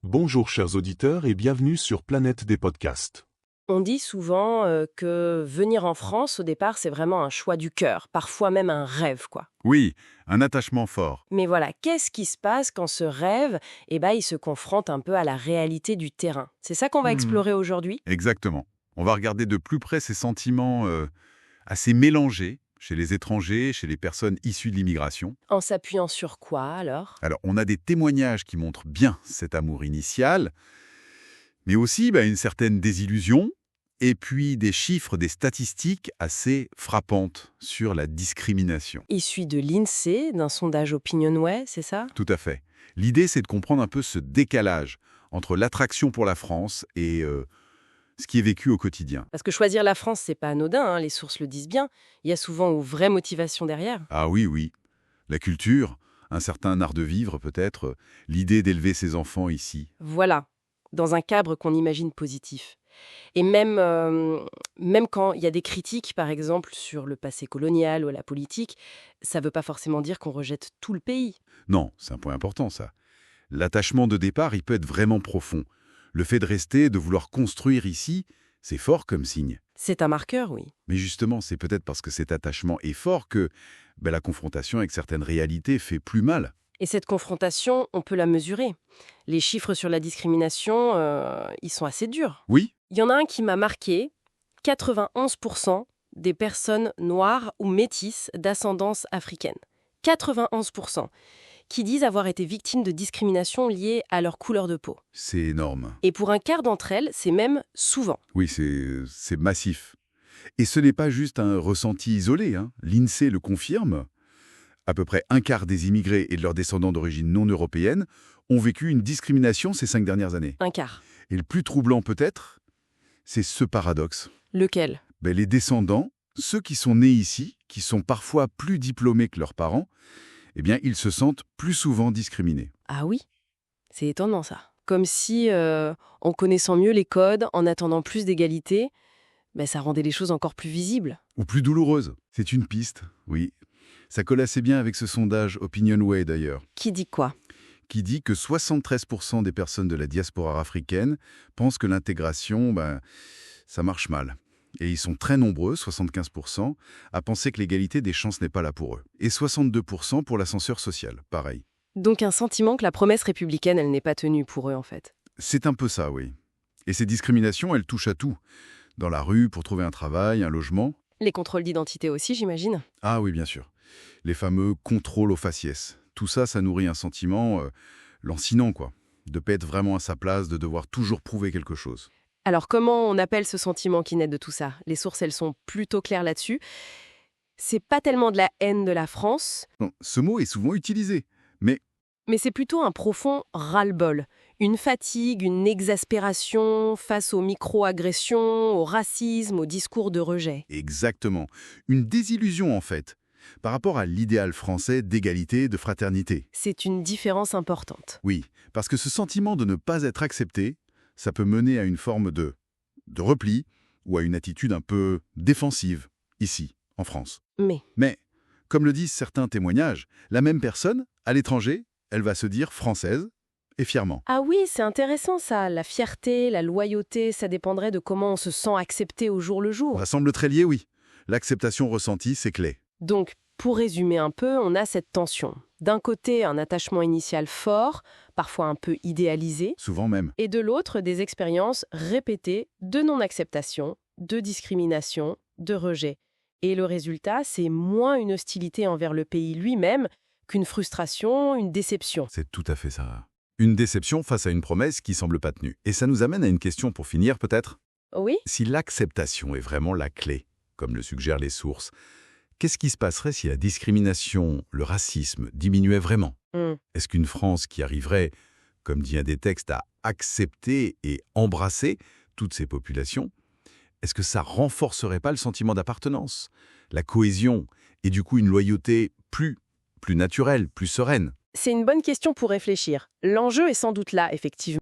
Bonjour chers auditeurs et bienvenue sur Planète des podcasts. On dit souvent que venir en France, au départ, c'est vraiment un choix du cœur, parfois même un rêve, quoi. Oui, un attachement fort. Mais voilà, qu'est-ce qui se passe quand ce rêve, il se confronte un peu à la réalité du terrain? C'est ça qu'on va explorer aujourd'hui? Exactement. On va regarder de plus près ces sentiments assez mélangés chez les étrangers, chez les personnes issues de l'immigration. En s'appuyant sur quoi, alors? Alors, on a des témoignages qui montrent bien cet amour initial, mais aussi une certaine désillusion, et puis des chiffres, des statistiques assez frappantes sur la discrimination. Issu de l'INSEE, d'un sondage Opinionway, c'est ça? Tout à fait. L'idée, c'est de comprendre un peu ce décalage entre l'attraction pour la France et ce qui est vécu au quotidien. Parce que choisir la France, c'est pas anodin, hein, les sources le disent bien. Il y a souvent une vraie motivation derrière. Ah oui, oui. La culture, un certain art de vivre peut-être, l'idée d'élever ses enfants ici. Voilà, dans un cadre qu'on imagine positif. Et même quand il y a des critiques, par exemple, sur le passé colonial ou la politique, ça ne veut pas forcément dire qu'on rejette tout le pays. Non, c'est un point important ça. L'attachement de départ, il peut être vraiment profond. Le fait de rester, de vouloir construire ici, c'est fort comme signe. C'est un marqueur, oui. Mais justement, c'est peut-être parce que cet attachement est fort que la confrontation avec certaines réalités fait plus mal. Et cette confrontation, on peut la mesurer. Les chiffres sur la discrimination, ils sont assez durs. Oui, Il y en a un qui m'a marqué, 91% des personnes noires ou métisses d'ascendance africaine. 91%. Qui disent avoir été victimes de discrimination liée à leur couleur de peau. c'est énorme. Et pour un quart d'entre elles, c'est même souvent. Oui, c'est massif. Et ce n'est pas juste un ressenti isolé, hein. L'INSEE le confirme. À peu près un quart des immigrés et de leurs descendants d'origine non européenne ont vécu une discrimination ces 5 dernières années. Un quart. Et le plus troublant peut-être, c'est ce paradoxe. Lequel? Les descendants, ceux qui sont nés ici, qui sont parfois plus diplômés que leurs parents, ils se sentent plus souvent discriminés. Ah oui, c'est étonnant ça. Comme si, en connaissant mieux les codes, en attendant plus d'égalité, ça rendait les choses encore plus visibles. Ou plus douloureuses. C'est une piste, oui. Ça colle assez bien avec ce sondage Opinionway d'ailleurs, Qui dit quoi? qui dit que 73% des personnes de la diaspora africaine pensent que l'intégration, ça marche mal. Et ils sont très nombreux, 75%, à penser que l'égalité des chances n'est pas là pour eux. Et 62% pour l'ascenseur social, pareil. Donc un sentiment que la promesse républicaine, elle n'est pas tenue pour eux en fait. C'est un peu ça, oui. Et ces discriminations, elles touchent à tout. Dans la rue, pour trouver un travail, un logement. Les contrôles d'identité aussi, j'imagine. Ah oui, bien sûr. Les fameux contrôles aux faciès. Tout ça, ça nourrit un sentiment lancinant, quoi. De pas être vraiment à sa place, de devoir toujours prouver quelque chose. Alors comment on appelle ce sentiment qui naît de tout ça? Les sources, elles sont plutôt claires là-dessus. C'est pas tellement de la haine de la France, Non, ce mot est souvent utilisé, mais mais c'est plutôt un profond ras-le-bol. Une fatigue, une exaspération face aux micro-agressions, au racisme, au discours de rejet. exactement. Une désillusion, en fait, par rapport à l'idéal français d'égalité, de fraternité. C'est une différence importante. Oui, parce que ce sentiment de ne pas être accepté, ça peut mener à une forme de repli ou à une attitude un peu défensive, ici, en France. Mais, comme le disent certains témoignages, la même personne, à l'étranger, elle va se dire française, et fièrement. Ah oui, c'est intéressant ça. La fierté, la loyauté, ça dépendrait de comment on se sent accepté au jour le jour. Ça semble très lié, oui. L'acceptation ressentie, c'est clé. Donc, pour résumer un peu, on a cette tension. D'un côté, un attachement initial fort, parfois un peu idéalisé, Souvent même. et de l'autre, des expériences répétées de non-acceptation, de discrimination, de rejet. Et le résultat, c'est moins une hostilité envers le pays lui-même qu'une frustration, une déception. C'est tout à fait ça. Une déception face à une promesse qui semble pas tenue. Et ça nous amène à une question pour finir, peut-être. Oui? Si l'acceptation est vraiment la clé, comme le suggèrent les sources, qu'est-ce qui se passerait si la discrimination, le racisme diminuait vraiment? Est-ce qu'une France qui arriverait, comme dit un des textes, à accepter et embrasser toutes ces populations, est-ce que ça renforcerait pas le sentiment d'appartenance, la cohésion et du coup une loyauté plus naturelle, plus sereine? C'est une bonne question pour réfléchir. L'enjeu est sans doute là, effectivement.